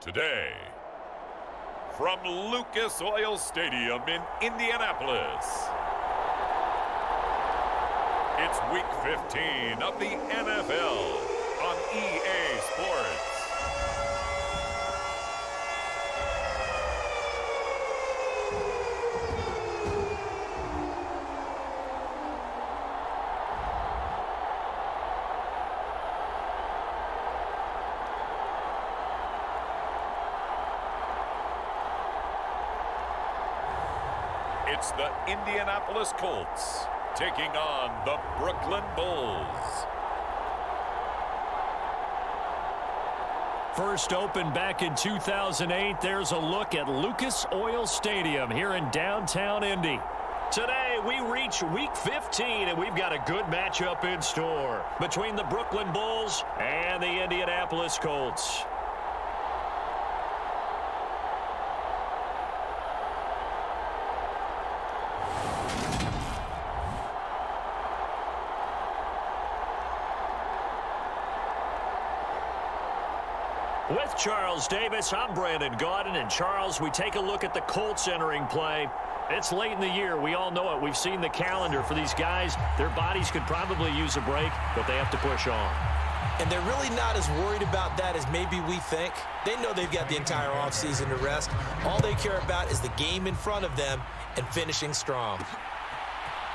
Today, from Lucas Oil Stadium in Indianapolis, it's Week 15 of the NFL on EA Sports. It's the Indianapolis Colts taking on the Brooklyn Bulls. First opened back in 2008, there's a look at Lucas Oil Stadium here in downtown Indy. Today, we reach Week 15, and we've got a good matchup in store between the Brooklyn Bulls and the Indianapolis Colts. With Charles Davis, I'm Brandon Gaudin, and Charles, we take a look at the Colts entering play. It's late in the year. We all know it. We've seen the calendar for these guys. Their bodies could probably use a break, but they have to push on. And they're really not as worried about that as maybe we think. They know they've got the entire offseason to rest. All they care about is the game in front of them and finishing strong.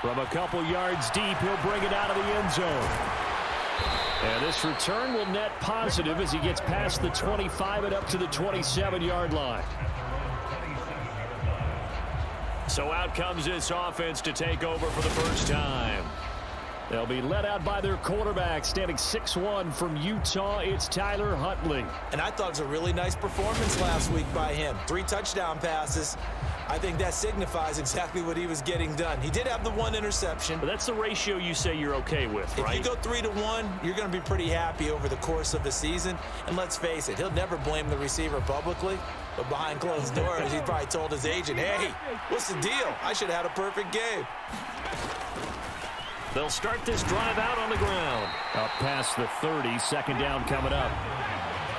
From a couple yards deep, he'll bring it out of the end zone. And this return will net positive as he gets past the 25 and up to the 27-yard line. So out comes this offense to take over for the first time. They'll be led out by their quarterback, standing 6'1" from Utah. It's Tyler Huntley. And I thought it was a really nice performance last week by him. 3 touchdown passes. I think that signifies exactly what he was getting done. He did have the 1 interception. But that's the ratio you say you're okay with, right? If you go 3-1, you're going to be pretty happy over the course of the season. And let's face it, he'll never blame the receiver publicly. But behind closed doors, he probably told his agent, hey, what's the deal? I should have had a perfect game. They'll start this drive out on the ground. Up past the 30, second down coming up.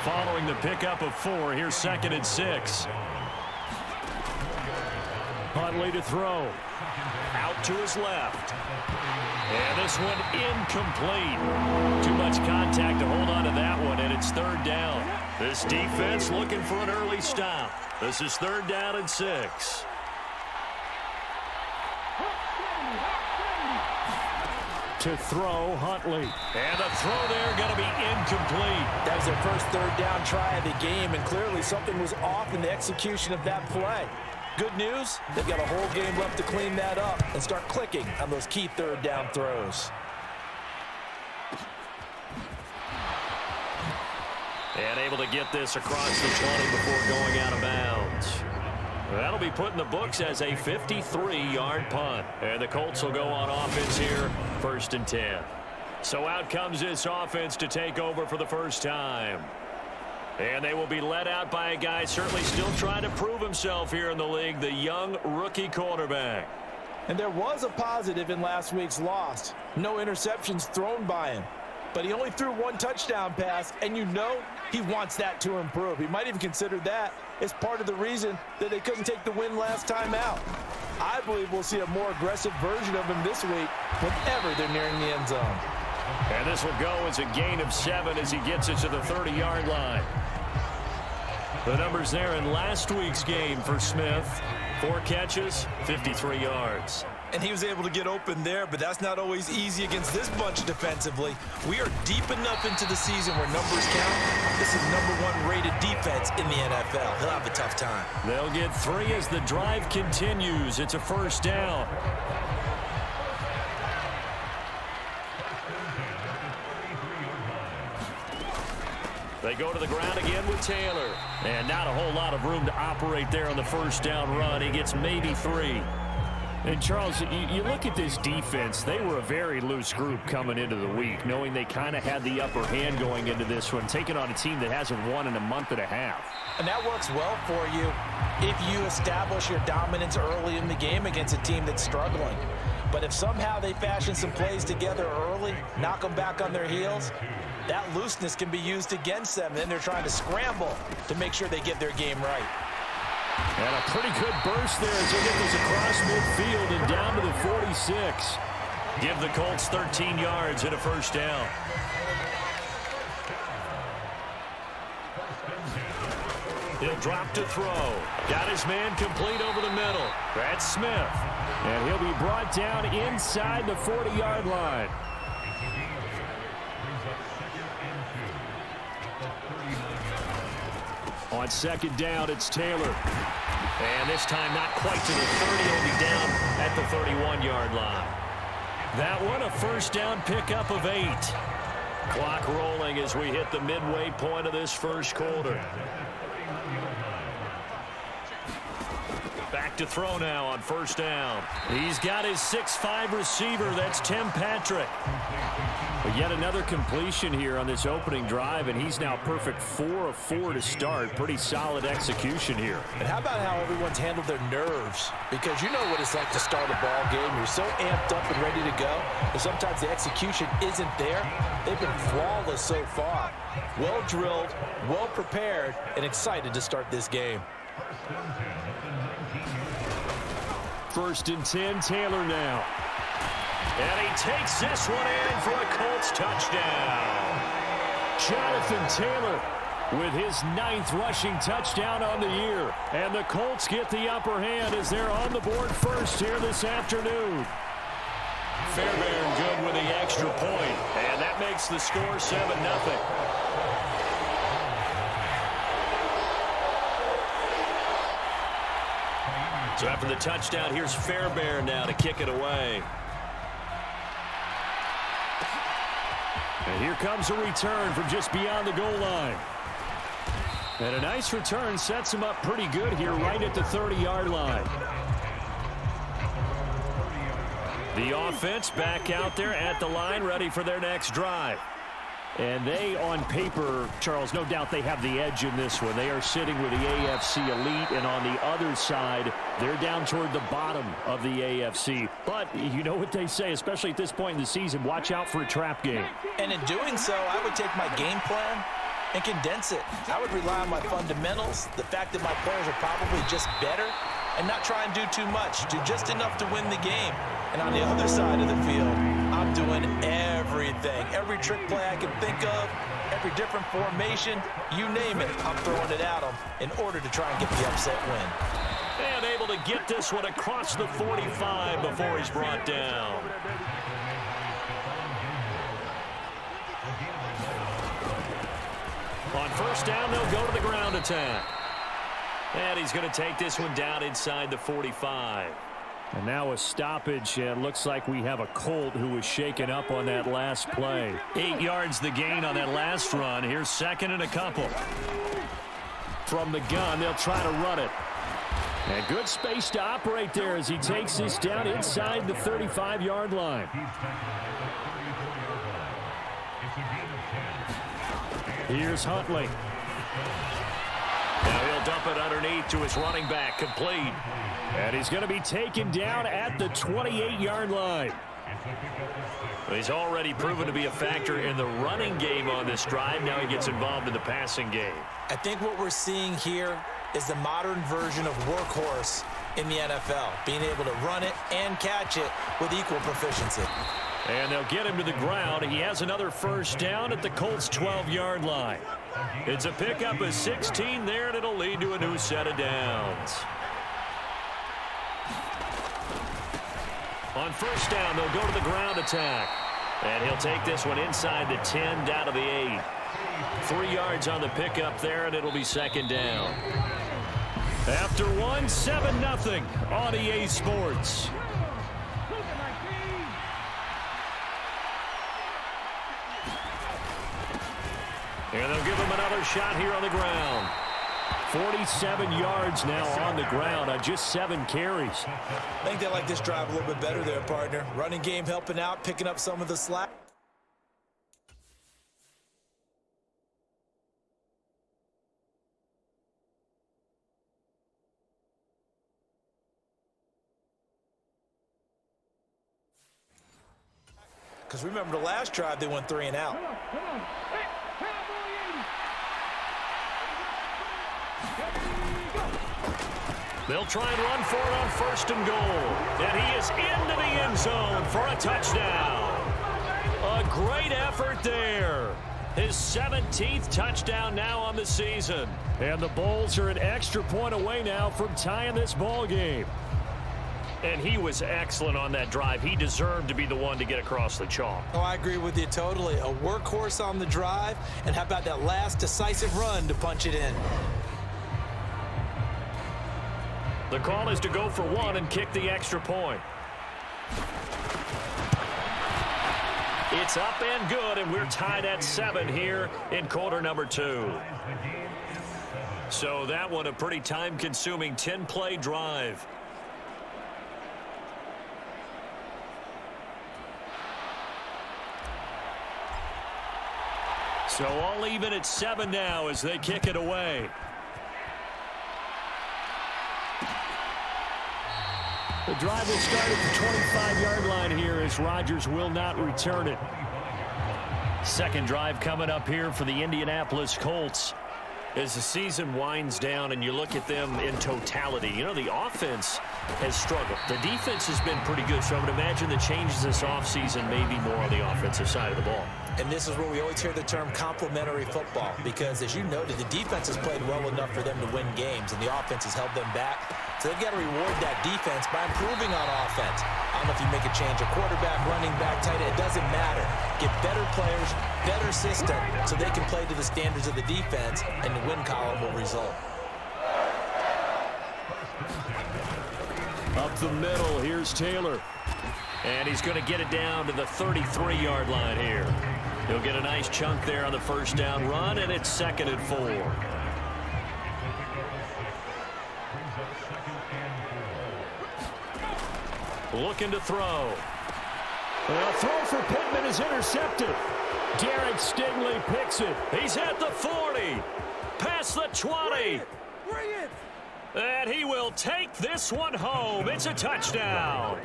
Following the pickup of 4, here's 2nd and 6. Huntley to throw. Out to his left. And this one incomplete. Too much contact to hold on to that one, and it's 3rd down. This defense looking for an early stop. This is 3rd down and 6. To throw, Huntley. And the throw there going to be incomplete. That was their first 3rd down try of the game, and clearly something was off in the execution of that play. Good news, they've got a whole game left to clean that up and start clicking on those key 3rd down throws. And able to get this across the 20 before going out of bounds. That'll be put in the books as a 53-yard punt. And the Colts will go on offense here, 1st and 10. So out comes this offense to take over for the first time. And they will be led out by a guy certainly still trying to prove himself here in the league, the young rookie quarterback. And there was a positive in last week's loss. No interceptions thrown by him. But he only threw 1 touchdown pass, and you know he wants that to improve. He might even consider that as part of the reason that they couldn't take the win last time out. I believe we'll see a more aggressive version of him this week whenever they're nearing the end zone. And this will go as a gain of 7 as he gets it to the 30-yard line. The numbers there in last week's game for Smith. 4 catches, 53 yards. And he was able to get open there, but that's not always easy against this bunch defensively. We are deep enough into the season where numbers count. This is #1 rated defense in the NFL. He'll have a tough time. They'll get 3 as the drive continues. It's a 1st down. They go to the ground again with Taylor. And not a whole lot of room to operate there on the 1st down run. He gets maybe 3. And, Charles, you look at this defense, they were a very loose group coming into the week, knowing they kind of had the upper hand going into this one, taking on a team that hasn't won in a month and a half. And that works well for you if you establish your dominance early in the game against a team that's struggling. But if somehow they fashion some plays together early, knock them back on their heels, that looseness can be used against them. Then they're trying to scramble to make sure they get their game right. And a pretty good burst there as they get this across midfield and down to the 46. Give the Colts 13 yards and a first down. He'll drop to throw. Got his man complete over the middle. That's Smith. And he'll be brought down inside the 40-yard line. On second down, it's Taylor. And this time not quite to the 30. He'll be down at the 31-yard line. That one a first down pickup of 8. Clock rolling as we hit the midway point of this first quarter. Back to throw now on first down. He's got his 6'5" receiver. That's Tim Patrick. But yet another completion here on this opening drive, and he's now perfect 4 of 4 to start. Pretty solid execution here. And how about how everyone's handled their nerves? Because you know what it's like to start a ball game. You're so amped up and ready to go, but sometimes the execution isn't there. They've been flawless so far. Well drilled, well prepared, and excited to start this game. First and 10, Taylor now. And he takes this one in for a Colts touchdown. Jonathan Taylor with his 9th rushing touchdown on the year. And the Colts get the upper hand as they're on the board first here this afternoon. Fairbairn good with the extra point. And that makes the score 7-0. So after the touchdown, here's Fairbairn now to kick it away. And here comes a return from just beyond the goal line. And a nice return sets him up pretty good here right at the 30-yard line. The offense back out there at the line, ready for their next drive. And they, on paper, Charles, no doubt they have the edge in this one. They are sitting with the AFC elite, and on the other side, they're down toward the bottom of the AFC. But you know what they say, especially at this point in the season, watch out for a trap game. And in doing so, I would take my game plan and condense it. I would rely on my fundamentals, the fact that my players are probably just better, and not try and do too much, do just enough to win the game. And on the other side of the field, I'm doing everything. Every trick play I can think of, every different formation, you name it, I'm throwing it at them in order to try and get the upset win. And able to get this one across the 45 before he's brought down. On first down, they'll go to the ground attack. And he's going to take this one down inside the 45. And now a stoppage, and looks like we have a Colt who was shaken up on that last play. 8 yards the gain on that last run. Here's second and a couple. From the gun, they'll try to run it. And good space to operate there as he takes this down inside the 35-yard line. Here's Huntley. Now he'll dump it underneath to his running back, complete. And he's going to be taken down at the 28-yard line. He's already proven to be a factor in the running game on this drive. Now he gets involved in the passing game. I think what we're seeing here is the modern version of workhorse in the NFL, being able to run it and catch it with equal proficiency. And they'll get him to the ground. He has another first down at the Colts' 12-yard line. It's a pickup of 16 there, and it'll lead to a new set of downs. On first down, they'll go to the ground attack. And he'll take this one inside the 10, down to the 8. 3 yards on the pickup there, and it'll be second down. After one, 7-0 on EA Sports. And they'll give him another shot here on the ground. 47 yards now on the ground on just 7 carries. I think they like this drive a little bit better there, partner. Running game helping out, picking up some of the slack. because remember the last drive they went 3 and out. They'll try and run for it on 1st and goal. And he is into the end zone for a touchdown. A great effort there. His 17th touchdown now on the season. And the Bulls are an extra point away now from tying this ball game. And he was excellent on that drive. He deserved to be the one to get across the chalk. Oh, I agree with you totally. A workhorse on the drive. And how about that last decisive run to punch it in? The call is to go for 1 and kick the extra point. It's up and good, and we're tied at 7 here in quarter number 2. So that one a pretty time-consuming 10-play drive. So all even at 7 now as they kick it away. The drive will start at the 25-yard line here as Rodgers will not return it. Second drive coming up here for the Indianapolis Colts. As the season winds down and you look at them in totality, you know, the offense has struggled. The defense has been pretty good, so I would imagine the changes this offseason may be more on the offensive side of the ball. And this is where we always hear the term complementary football because, as you noted, the defense has played well enough for them to win games, and the offense has held them back. So they've got to reward that defense by improving on offense. I don't know if you make a change, a quarterback, running back, tight end, it doesn't matter. Get better players, better system, so they can play to the standards of the defense, and the win column will result. Up the middle, here's Taylor. And he's going to get it down to the 33-yard line here. He'll get a nice chunk there on the first down run, and it's 2nd and 4. Looking to throw. A throw for Pittman is intercepted. Derek Stingley picks it. He's at the 40. Past the 20. And he will take this one home. It's a touchdown.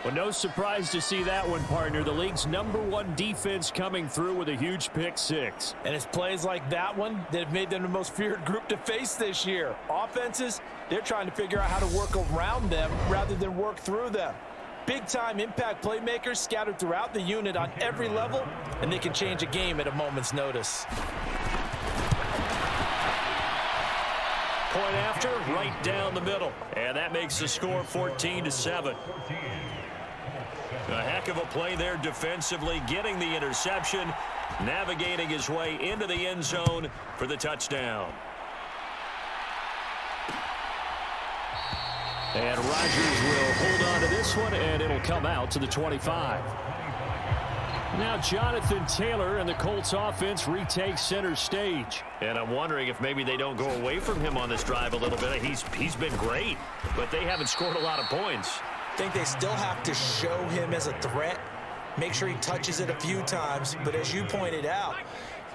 Well, no surprise to see that one, partner. The league's #1 defense coming through with a huge pick 6. And it's plays like that one that have made them the most feared group to face this year. Offenses, they're trying to figure out how to work around them rather than work through them. Big-time impact playmakers scattered throughout the unit on every level, and they can change a game at a moment's notice. Point after, right down the middle. And that makes the score 14-7. A heck of a play there defensively, getting the interception, navigating his way into the end zone for the touchdown. And Rodgers will hold on to this one, and it'll come out to the 25. Now Jonathan Taylor and the Colts offense retake center stage. And I'm wondering if maybe they don't go away from him on this drive a little bit. He's been great, but they haven't scored a lot of points. I think they still have to show him as a threat, make sure he touches it a few times, but as you pointed out,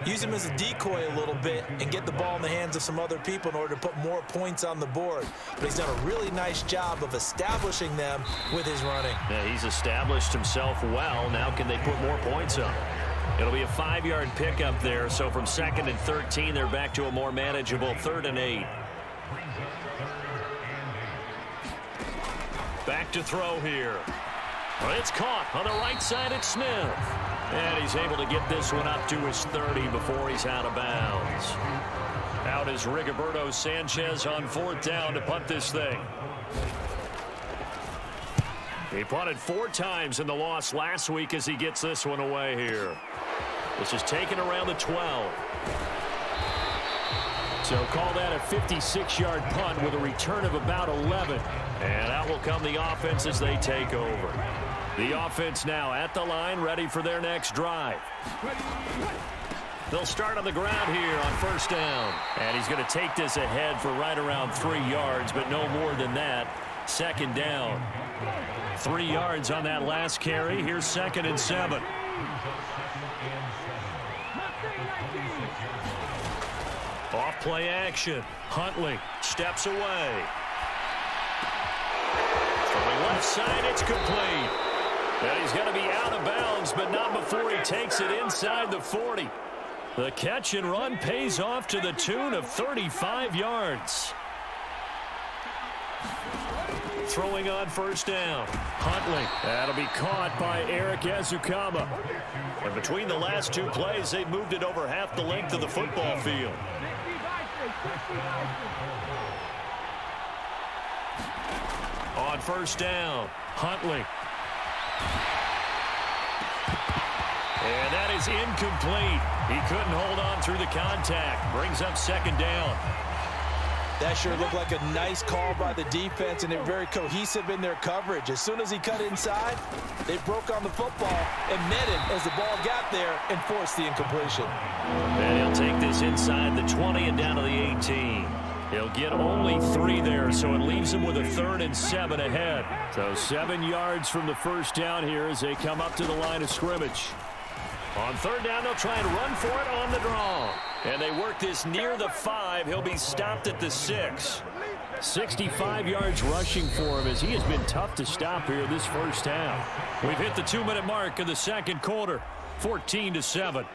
use him as a decoy a little bit and get the ball in the hands of some other people in order to put more points on the board. But he's done a really nice job of establishing them with his running. Yeah, he's established himself well. Now can they put more points up? It'll be a 5-yard pickup there, so from 2nd and 13, they're back to a more manageable 3rd and 8. Back to throw here. Well, it's caught on the right side at Smith. And he's able to get this one up to his 30 before he's out of bounds. Out is Rigoberto Sanchez on 4th down to punt this thing. He punted 4 times in the loss last week as he gets this one away here. This is taken around the 12. So call that a 56-yard punt with a return of about 11. And out will come the offense as they take over. The offense now at the line, ready for their next drive. They'll start on the ground here on 1st down. And he's going to take this ahead for right around 3 yards, but no more than that. 2nd down. 3 yards on that last carry. Here's 2nd and 7. Off play action. Huntley steps away. From the left side, it's complete. And he's going to be out of bounds, but not before he takes it inside the 40. The catch and run pays off to the tune of 35 yards. Throwing on first down. Huntley. That'll be caught by Eric Ezukama. And between the last two plays, they've moved it over half the length of the football field. On first down, Huntley. And that is incomplete. He couldn't hold on through the contact. Brings up second down. That sure looked like a nice call by the defense, and they're very cohesive in their coverage. As soon as he cut inside, they broke on the football and met him as the ball got there and forced the incompletion. And he'll take this inside the 20 and down to the 18. He'll get only 3 there, so it leaves him with a 3rd and 7 ahead. So 7 yards from the first down here as they come up to the line of scrimmage. On third down, they'll try and run for it on the draw. And they work this near the 5. He'll be stopped at the 6. 65 yards rushing for him as he has been tough to stop here this first half. We've hit the 2-minute mark of the second quarter, 14-7.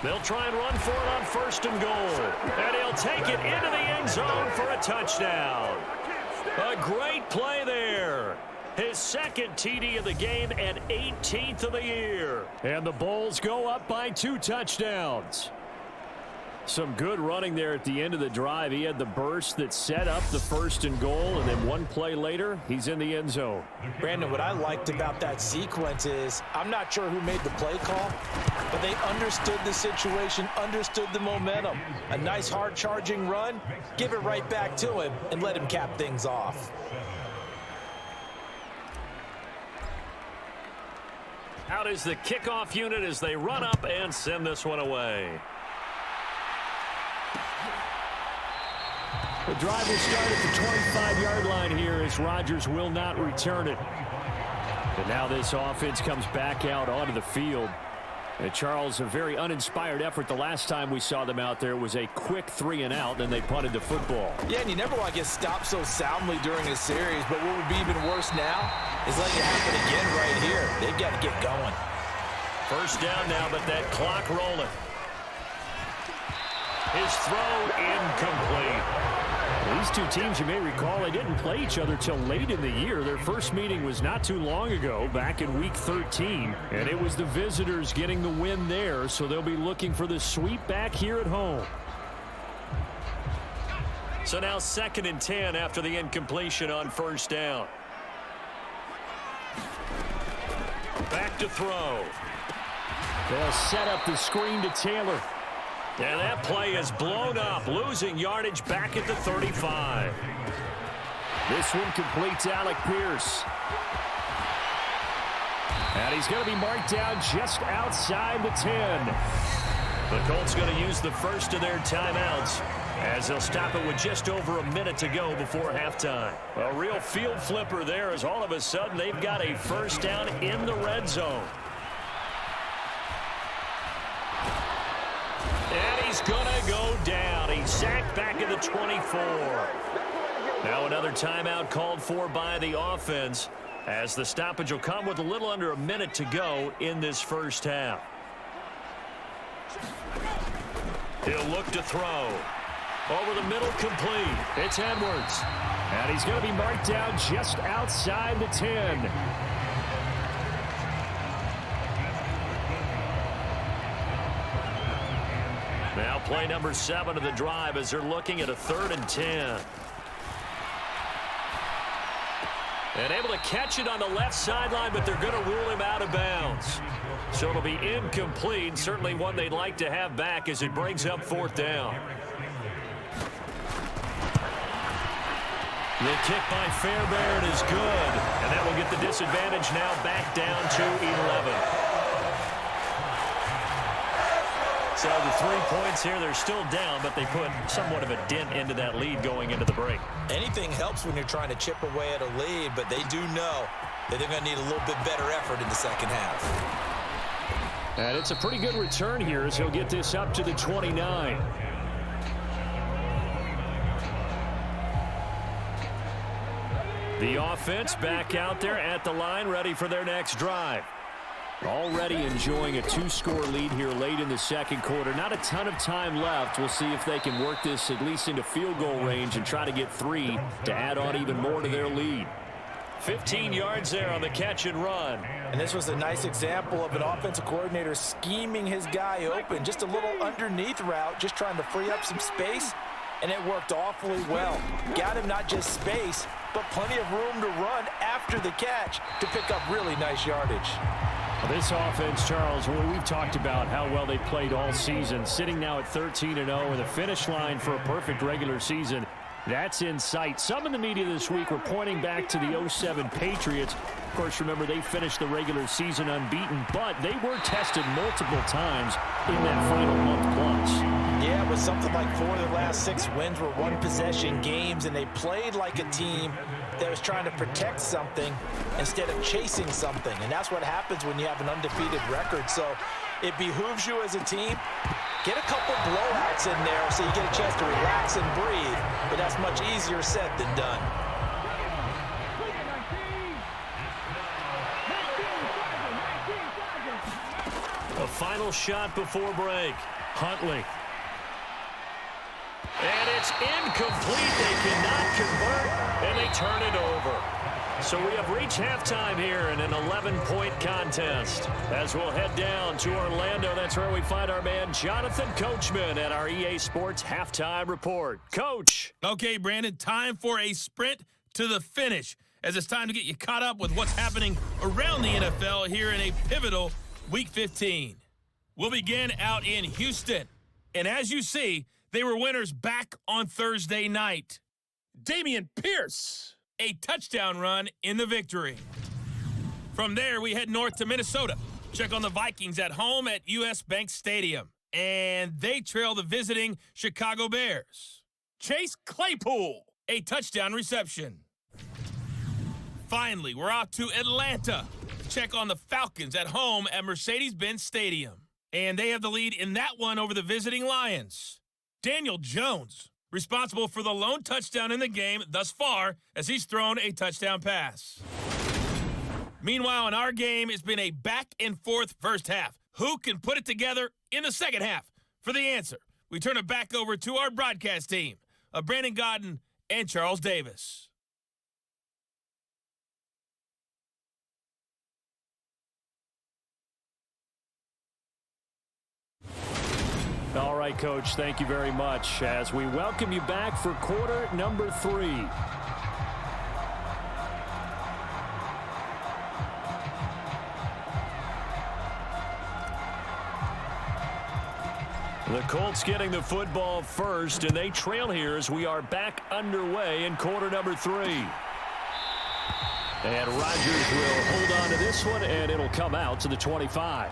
They'll try and run for it on first and goal. And he'll take it into the end zone for a touchdown. A great play there. His second TD of the game and 18th of the year. And the Bulls go up by 2 touchdowns. Some good running there at the end of the drive. He had the burst that set up the first and goal, and then one play later, he's in the end zone. Brandon, what I liked about that sequence is I'm not sure who made the play call, but they understood the situation, understood the momentum. A nice hard-charging run, give it right back to him, and let him cap things off. Out is the kickoff unit as they run up and send this one away. The drive will start at the 25-yard line here as Rodgers will not return it. And now this offense comes back out onto the field. And Charles, a very uninspired effort the last time we saw them out there. It was a quick 3-and-out, and they punted the football. Yeah, and you never want to get stopped so soundly during a series, but what would be even worse now is letting it happen again right here. They've got to get going. First down now, but that clock rolling. His throw incomplete. These two teams, you may recall, they didn't play each other till late in the year. Their first meeting was not too long ago, back in Week 13. And it was the visitors getting the win there, so they'll be looking for the sweep back here at home. So now 2nd and 10 after the incompletion on first down. Back to throw. They'll set up the screen to Taylor. And that play is blown up, losing yardage back at the 35. This one completes Alec Pierce. And he's going to be marked down just outside the 10. The Colts going to use the first of their timeouts as they'll stop it with just over a minute to go before halftime. A real field flipper there as all of a sudden they've got a first down in the red zone. And he's going to go down. He's sacked back at the 24. Now another timeout called for by the offense as the stoppage will come with a little under a minute to go in this first half. He'll look to throw. Over the middle, complete. It's Edwards. And he's going to be marked down just outside the 10. Now play number 7 of the drive as they're looking at a 3rd and 10. And able to catch it on the left sideline, but they're going to rule him out of bounds. So it'll be incomplete, certainly one they'd like to have back as it brings up 4th down. The kick by Fairbairn is good, and that will get the disadvantage now back down to 11. So the 3 points here, they're still down, but they put somewhat of a dent into that lead going into the break. Anything helps when you're trying to chip away at a lead, but they do know that they're going to need a little bit better effort in the second half. And it's a pretty good return here as he'll get this up to the 29. The offense back out there at the line, ready for their next drive. Already enjoying a 2-score lead here late in the second quarter. Not a ton of time left. We'll see if they can work this at least into field goal range and try to get 3 to add on even more to their lead. 15 yards there on the catch and run. And this was a nice example of an offensive coordinator scheming his guy open. Just a little underneath route, just trying to free up some space, and it worked awfully well. Got him not just space, but plenty of room to run after the catch to pick up really nice yardage. This offense, Charles, we've talked about how well they played all season, sitting now at 13-0 and the finish line for a perfect regular season. That's in sight. Some in the media this week were pointing back to the 07 Patriots. Of course, remember, they finished the regular season unbeaten, but they were tested multiple times in that final month plus. Yeah, it was something like 4 of their last 6 wins were one-possession games, and they played like a team that was trying to protect something instead of chasing something. And that's what happens when you have an undefeated record. So it behooves you as a team, get a couple blowouts in there so you get a chance to relax and breathe. But that's much easier said than done. A final shot before break. Huntley. And it's incomplete. They cannot convert, and they turn it over. So we have reached halftime here in an 11-point contest. As we'll head down to Orlando, that's where we find our man Jonathan Coachman at our EA Sports Halftime Report. Coach. Okay, Brandon, time for a sprint to the finish, as it's time to get you caught up with what's happening around the NFL here in a pivotal Week 15. We'll begin out in Houston. And as you see, they were winners back on Thursday night. Dameon Pierce, a touchdown run in the victory. From there, we head north to Minnesota. Check on the Vikings at home at US Bank Stadium. And they trail the visiting Chicago Bears. Chase Claypool, a touchdown reception. Finally, we're out to Atlanta. Check on the Falcons at home at Mercedes-Benz Stadium. And they have the lead in that one over the visiting Lions. Daniel Jones, responsible for the lone touchdown in the game thus far, as he's thrown a touchdown pass. Meanwhile, in our game, it's been a back-and-forth first half. Who can put it together in the second half? For the answer, we turn it back over to our broadcast team of Brandon Godden and Charles Davis. All right, Coach, thank you very much as we welcome you back for quarter number 3. The Colts getting the football first, and they trail here as we are back underway in quarter number 3. And Rodgers will hold on to this one, and it'll come out to the 25.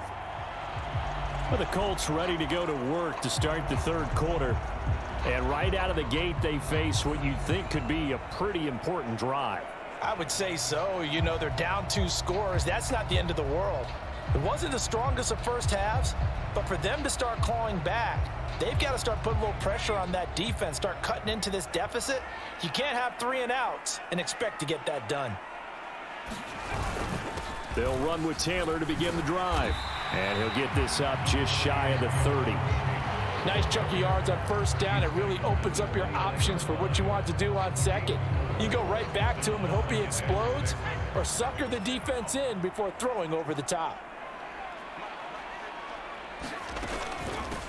Well, the Colts ready to go to work to start the third quarter. And right out of the gate, they face what you think could be a pretty important drive. I would say so. You know, they're down 2 scores. That's not the end of the world. It wasn't the strongest of first halves, but for them to start clawing back, they've got to start putting a little pressure on that defense, start cutting into this deficit. You can't have 3 and outs and expect to get that done. They'll run with Taylor to begin the drive. And he'll get this up just shy of the 30. Nice chunk of yards on first down. It really opens up your options for what you want to do on second. You go right back to him and hope he explodes, or sucker the defense in before throwing over the top.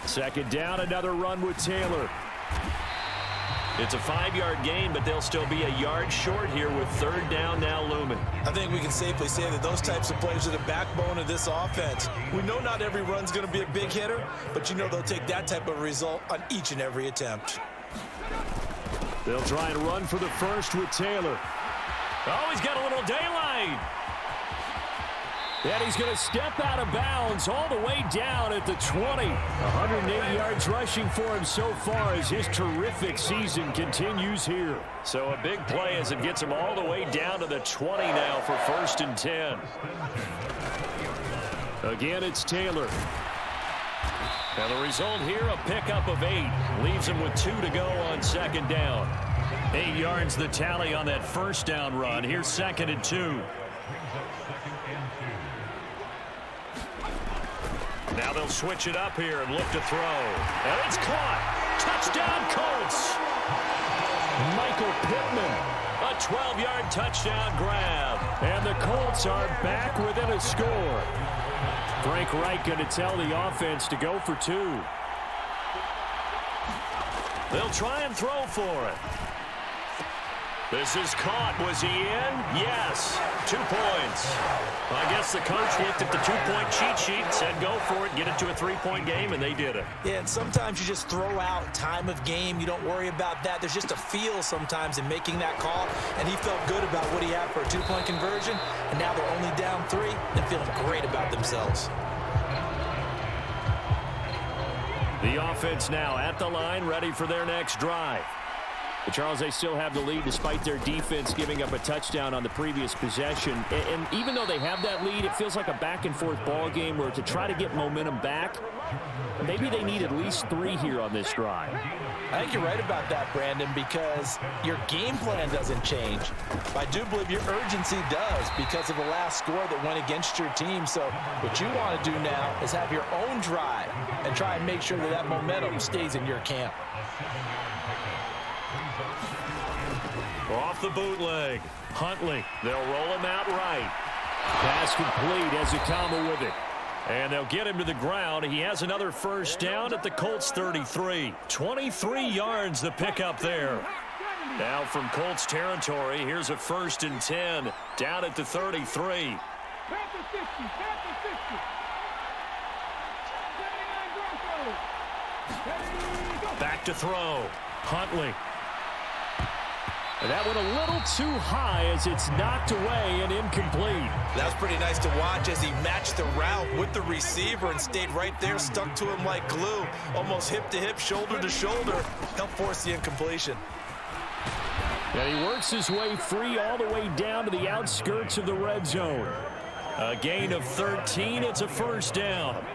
Second down, another run with Taylor. It's a 5-yard gain, but they'll still be a yard short here with third down now looming. I think we can safely say that those types of plays are the backbone of this offense. We know not every run's going to be a big hitter, but you know they'll take that type of result on each and every attempt. They'll try and run for the first with Taylor. Oh, he's got a little daylight. And he's going to step out of bounds all the way down at the 20. 108 yards rushing for him so far as his terrific season continues here. So a big play as it gets him all the way down to the 20 now for 1st and 10. Again, it's Taylor. Now the result here, a pickup of 8. Leaves him with 2 to go on second down. 8 yards the tally on that first down run. Here's 2nd and 2. Now they'll switch it up here and look to throw. And it's caught. Touchdown, Colts. Michael Pittman. A 12-yard touchdown grab. And the Colts are back within a score. Frank Reich going to tell the offense to go for 2. They'll try and throw for it. This is caught. Was he in? Yes. 2 points. I guess the coach looked at the 2-point cheat sheet and said go for it, get it to a 3-point game, and they did it. Yeah, and sometimes you just throw out time of game. You don't worry about that. There's just a feel sometimes in making that call, and he felt good about what he had for a 2-point conversion, and now they're only down 3 and feeling great about themselves. The offense now at the line, ready for their next drive. But Charles, they still have the lead despite their defense giving up a touchdown on the previous possession. And even though they have that lead, it feels like a back-and-forth ball game where to try to get momentum back, maybe they need at least 3 here on this drive. I think you're right about that, Brandon, because your game plan doesn't change. I do believe your urgency does because of the last score that went against your team. So what you want to do now is have your own drive and try and make sure that that momentum stays in your camp. Off the bootleg. Huntley. They'll roll him out right. Pass complete. Ezekama with it. And they'll get him to the ground. He has another first down at the Colts 33. 23 yards the pickup there. Now from Colts territory, here's a 1st and 10 down at the 33. Back to throw. Huntley. And that went a little too high as it's knocked away and incomplete. That's pretty nice to watch as he matched the route with the receiver and stayed right there, stuck to him like glue, almost hip to hip, shoulder to shoulder, helped force the incompletion. And he works his way free all the way down to the outskirts of the red zone. A gain of 13. It's a first down.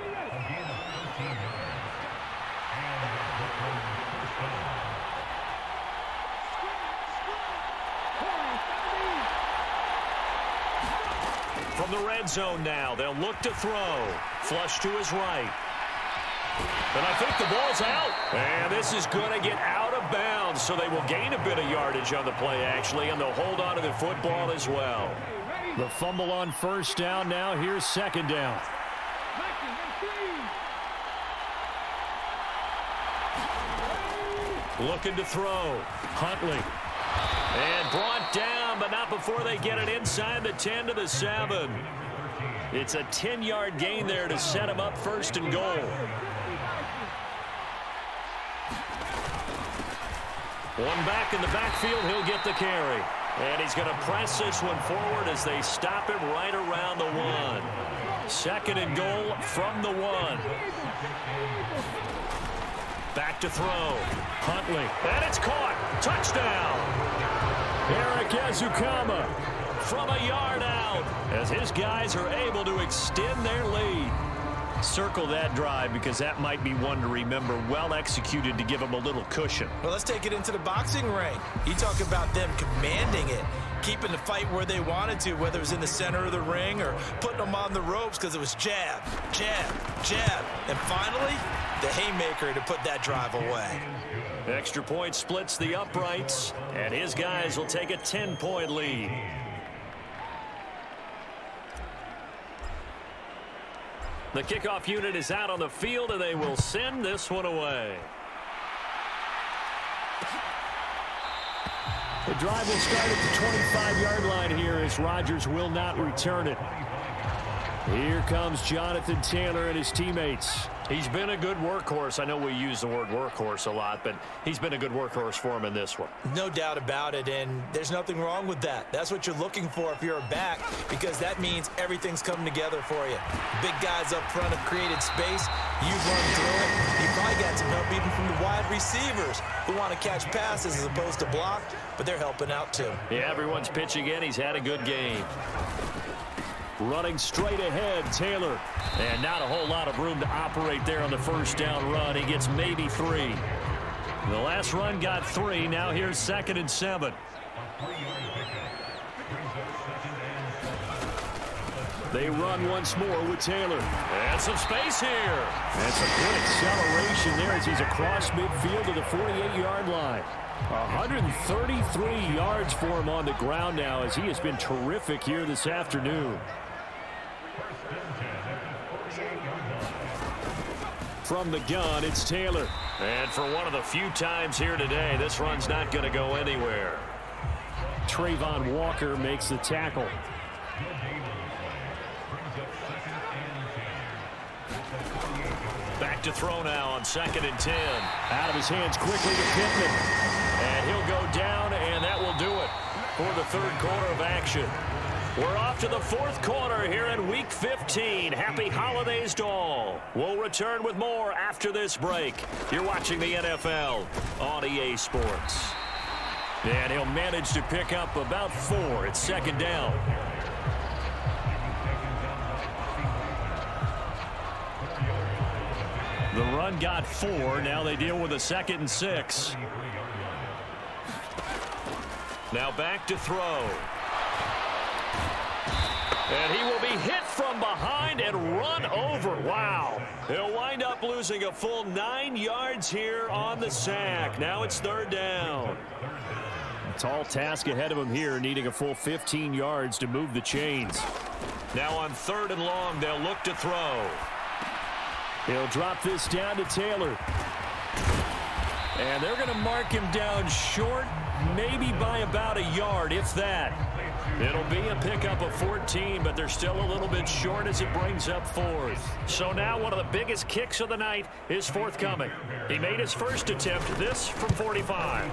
From the red zone now, they'll look to throw. Flush to his right. And I think the ball's out. And this is going to get out of bounds, so they will gain a bit of yardage on the play, actually, and they'll hold on to the football as well. The fumble on first down now. Here's 2nd down. Looking to throw. Huntley. And brought down, but not before they get it inside the 10 to the 7. It's a 10-yard gain there to set him up 1st and goal. One back in the backfield, he'll get the carry. And he's going to press this one forward as they stop him right around the 1. 2nd and goal from the 1. Back to throw. Huntley. And it's caught. Touchdown. Eric Ezekama from a yard out as his guys are able to extend their lead. Circle that drive because that might be one to remember. Well executed to give them a little cushion. Well, let's take it into the boxing ring. You talk about them commanding it, keeping the fight where they wanted to, whether it was in the center of the ring or putting them on the ropes because it was jab, jab, jab. And finally, the haymaker to put that drive away. Extra point splits the uprights, and his guys will take a 10-point lead. The kickoff unit is out on the field, and they will send this one away. The drive will start at the 25-yard line here as Rodgers will not return it. Here comes Jonathan Taylor and his teammates. He's been a good workhorse. I know we use the word workhorse a lot, but he's been a good workhorse for him in this one. No doubt about it, and there's nothing wrong with that. That's what you're looking for if you're a back, because that means everything's coming together for you. Big guys up front have created space. You've run through it. You probably got some help even from the wide receivers who want to catch passes as opposed to block, but they're helping out too. Yeah, everyone's pitching in. He's had a good game. Running straight ahead, Taylor. And not a whole lot of room to operate there on the first down run. He gets maybe 3. The last run got 3. Now here's 2nd and 7. They run once more with Taylor. And some space here. That's a good acceleration there as he's across midfield to the 48-yard line. 133 yards for him on the ground now as he has been terrific here this afternoon. From the gun, it's Taylor. And for one of the few times here today, this run's not going to go anywhere. Trayvon Walker makes the tackle. Back to throw now on 2nd and 10. Out of his hands quickly to Pittman. And he'll go down, and that will do it for the 3rd quarter of action. We're off to the 4th quarter here in Week 15. Happy holidays to all. We'll return with more after this break. You're watching the NFL on EA Sports. And he'll manage to pick up about 4. It's 2nd down. The run got 4. Now they deal with a 2nd and 6. Now back to throw. And he will be hit from behind and run over. Wow. He'll wind up losing a full 9 yards here on the sack. Now it's 3rd down. A tall task ahead of him here, needing a full 15 yards to move the chains. Now on 3rd and long, they'll look to throw. He'll drop this down to Taylor. And they're going to mark him down short, maybe by about a yard, if that. It'll be a pickup of 14, but they're still a little bit short as it brings up 4th. So now one of the biggest kicks of the night is forthcoming. He made his first attempt, this from 45.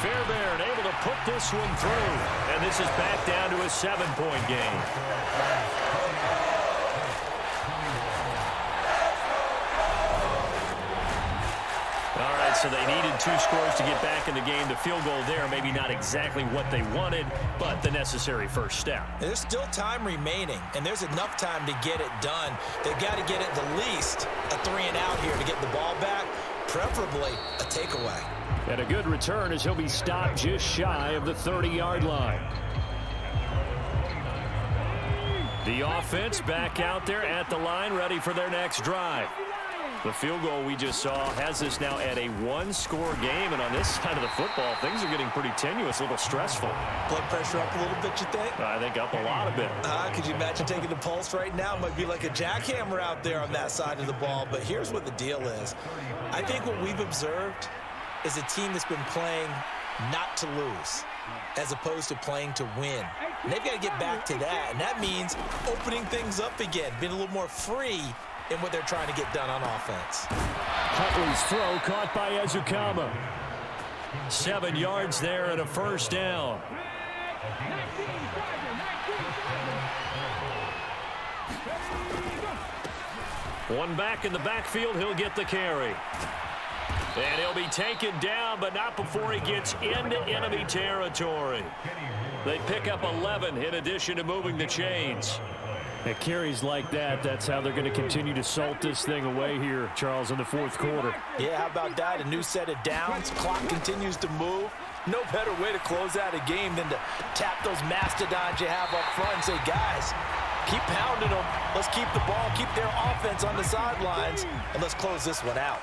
Fairbairn able to put this one through, and this is back down to a 7-point game. So they needed 2 scores to get back in the game. The field goal there, maybe not exactly what they wanted, but the necessary first step. There's still time remaining, and there's enough time to get it done. They've got to get it the least a 3-and-out here to get the ball back, preferably a takeaway. And a good return as he'll be stopped just shy of the 30-yard line. The offense back out there at the line, ready for their next drive. The field goal we just saw has us now at a 1-score game, and on this side of the football, things are getting pretty tenuous, a little stressful. Blood pressure up a little bit, you think? I think up a lot of it. Could you imagine taking the pulse right now? It might be like a jackhammer out there on that side of the ball, but here's what the deal is. I think what we've observed is a team that's been playing not to lose as opposed to playing to win. And they've got to get back to that, and that means opening things up again, being a little more free in what they're trying to get done on offense. Huntley's throw caught by Ezukama. 7 yards there and a first down. One back in the backfield, he'll get the carry. And he'll be taken down, but not before he gets into enemy territory. They pick up 11 in addition to moving the chains. At carries like that, that's how they're going to continue to salt this thing away here, Charles, in the 4th quarter. Yeah, how about that? A new set of downs. Clock continues to move. No better way to close out a game than to tap those mastodons you have up front and say, guys, keep pounding them. Let's keep the ball, keep their offense on the sidelines, and let's close this one out.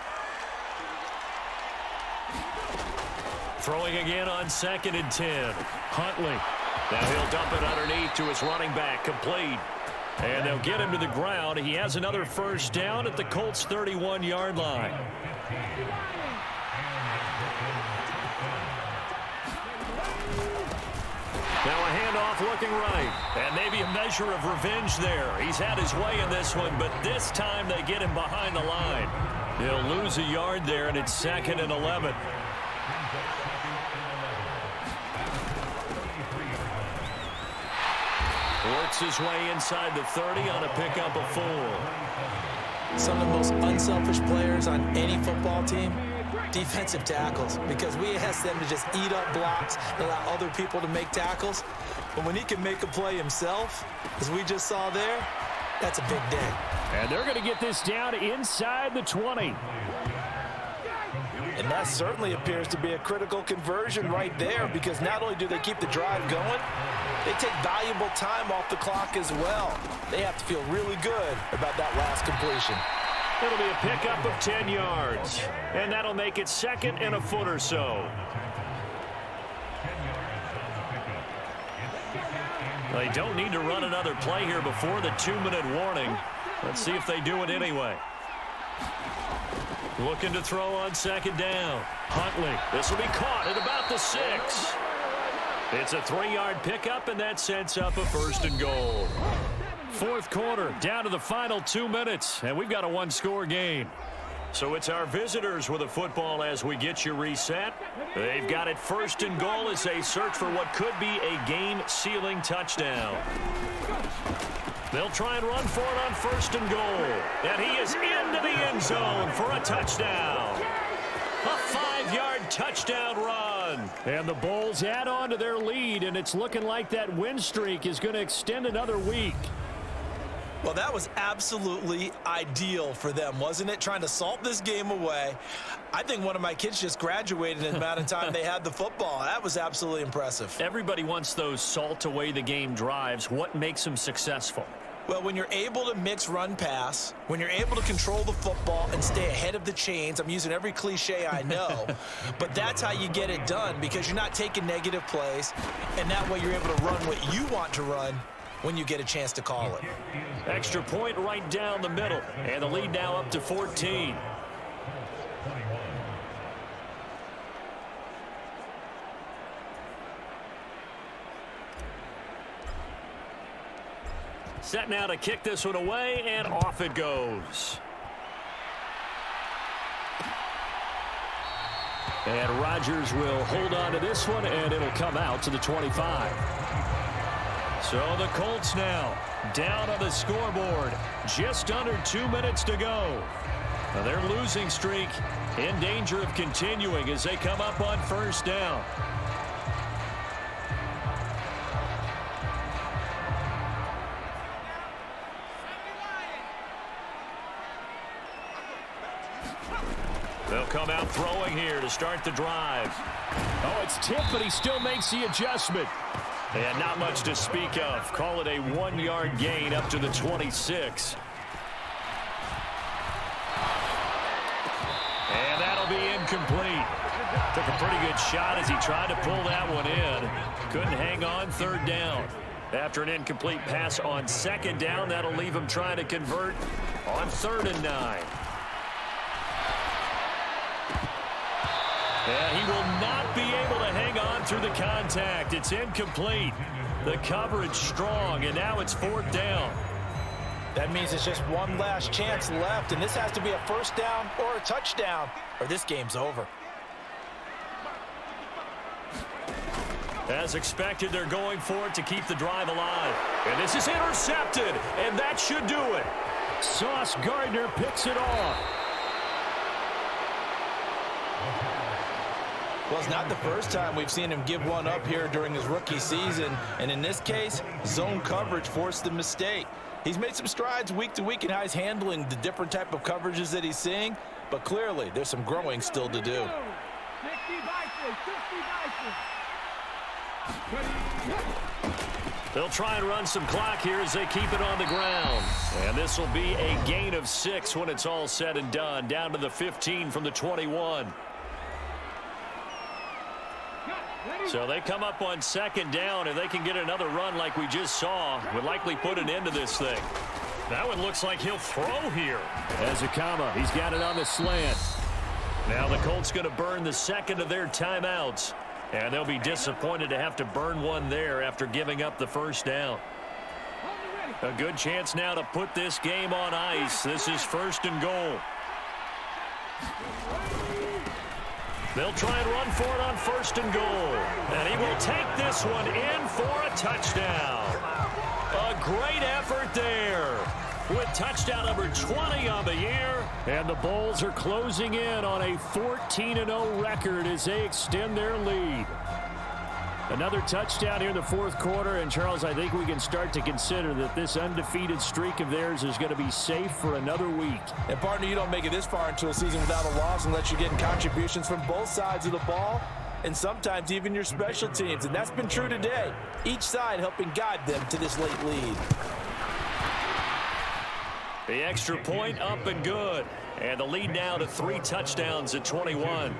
Throwing again on 2nd and 10. Huntley. Now he'll dump it underneath to his running back, complete. And they'll get him to the ground. He has another first down at the Colts' 31-yard line. Now a handoff looking right. And maybe a measure of revenge there. He's had his way in this one, but this time they get him behind the line. He'll lose a yard there, and it's 2nd and 11. Works his way inside the 30 on a pickup of 4. Some of the most unselfish players on any football team, defensive tackles, because we ask them to just eat up blocks and allow other people to make tackles. But when he can make a play himself, as we just saw there, that's a big day. And they're going to get this down inside the 20. And that certainly appears to be a critical conversion right there, because not only do they keep the drive going, they take valuable time off the clock as well. They have to feel really good about that last completion. It'll be a pickup of 10 yards, and that'll make it second and a foot or so. They don't need to run another play here before the 2-minute warning. Let's see if they do it anyway. Looking to throw on second down. Huntley, this will be caught at about the 6. It's a 3-yard pickup, and that sets up a 1st and goal. Fourth quarter, down to the final 2 minutes, and we've got a one-score game. So it's our visitors with a football as we get you reset. They've got it 1st and goal as they search for what could be a game-sealing touchdown. They'll try and run for it on 1st and goal. And he is into the end zone for a touchdown. A 5-yard touchdown run. And the Bulls add on to their lead, and it's looking like that win streak is going to extend another week. Well, that was absolutely ideal for them, wasn't it? Trying to salt this game away. I think one of my kids just graduated in the amount of time they had the football. That was absolutely impressive. Everybody wants those salt away the game drives. What makes them successful? Well, when you're able to mix run-pass, when you're able to control the football and stay ahead of the chains, I'm using every cliche I know, but that's how you get it done, because you're not taking negative plays, and that way you're able to run what you want to run when you get a chance to call it. Extra point right down the middle, and the lead now up to 14. Set now to kick this one away, and off it goes. And Rodgers will hold on to this one, and it'll come out to the 25. So the Colts now down on the scoreboard. Just under 2 minutes to go. Now their losing streak in danger of continuing as they come up on 1st down. They'll come out throwing here to start the drive. Oh, it's tipped, but he still makes the adjustment. And not much to speak of. Call it a 1-yard gain up to the 26. And that'll be incomplete. Took a pretty good shot as he tried to pull that one in. Couldn't hang on 3rd down. After an incomplete pass on 2nd down, that'll leave him trying to convert on 3rd and 9. And he will not be able to hang on through the contact. It's incomplete. The coverage strong, and now it's 4th down. That means it's just one last chance left, and this has to be a 1st down or a touchdown, or this game's over. As expected, they're going for it to keep the drive alive. And this is intercepted, and that should do it. Sauce Gardner picks it off. Well, it's not the first time we've seen him give one up here during his rookie season. And in this case, zone coverage forced the mistake. He's made some strides week to week in how he's handling the different type of coverages that he's seeing. But clearly, there's some growing still to do. They'll try and run some clock here as they keep it on the ground. And this will be a gain of 6 when it's all said and done. Down to the 15 from the 21. So they come up on 2nd down. If they can get another run like we just saw, would likely put an end to this thing. That one looks like he'll throw here. Ezekama, he's got it on the slant. Now the Colts going to burn the 2nd of their timeouts. And they'll be disappointed to have to burn one there after giving up the 1st down. A good chance now to put this game on ice. This is 1st and goal. They'll try and run for it on 1st and goal. And he will take this one in for a touchdown. A great effort there with touchdown number 20 on the year. And the Bulls are closing in on a 14-0 record as they extend their lead. Another touchdown here in the fourth quarter, and Charles, I think we can start to consider that this undefeated streak of theirs is going to be safe for another week. And partner, you don't make it this far into a season without a loss unless you're getting contributions from both sides of the ball and sometimes even your special teams, and that's been true today. Each side helping guide them to this late lead. The extra point up and good, and the lead now to 3 touchdowns at 21.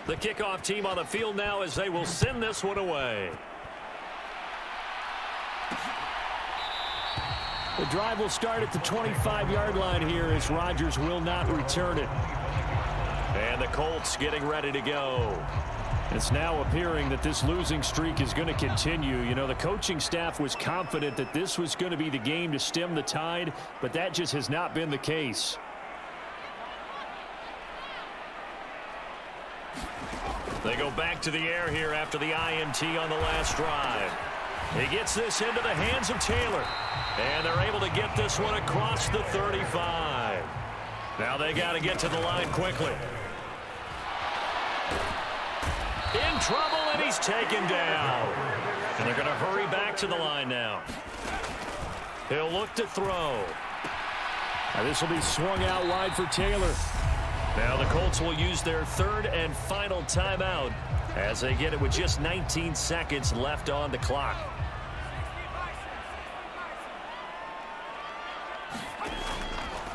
The kickoff team on the field now as they will send this one away. The drive will start at the 25-yard line here as Rodgers will not return it. And the Colts getting ready to go. It's now appearing that this losing streak is going to continue. You know, the coaching staff was confident that this was going to be the game to stem the tide, but that just has not been the case. They go back to the air here after the INT on the last drive. He gets this into the hands of Taylor. And they're able to get this one across the 35. Now they got to get to the line quickly. In trouble, and he's taken down. And they're going to hurry back to the line now. He'll look to throw. Now this will be swung out wide for Taylor. Now the Colts will use their third and final timeout as they get it with just 19 seconds left on the clock.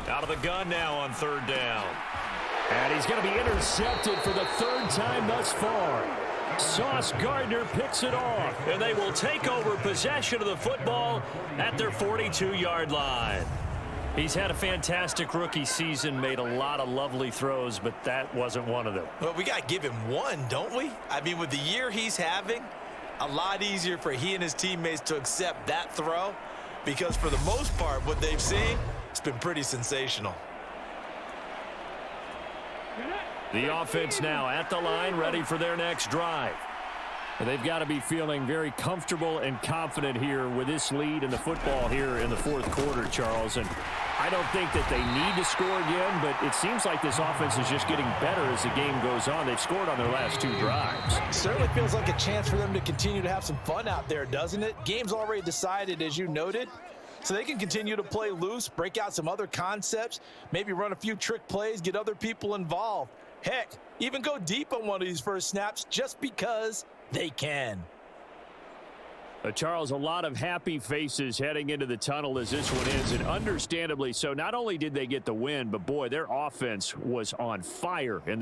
Out of the gun now on third down. And he's going to be intercepted for the third time thus far. Sauce Gardner picks it off. And they will take over possession of the football at their 42-yard line. He's had a fantastic rookie season, made a lot of lovely throws, but that wasn't one of them. Well, we got to give him one, don't we? I mean, with the year he's having, a lot easier for he and his teammates to accept that throw because for the most part, what they've seen, it's been pretty sensational. The offense now at the line, ready for their next drive. And they've got to be feeling very comfortable and confident here with this lead in the football here in the fourth quarter, Charles. And I don't think that they need to score again, but it seems like this offense is just getting better as the game goes on. They've scored on their last 2 drives. Certainly feels like a chance for them to continue to have some fun out there, doesn't it? Game's already decided, as you noted. So they can continue to play loose, break out some other concepts, maybe run a few trick plays, get other people involved. Heck, even go deep on one of these first snaps just because they can. Charles, a lot of happy faces heading into the tunnel as this one ends, and understandably so. Not only did they get the win, but boy, their offense was on fire in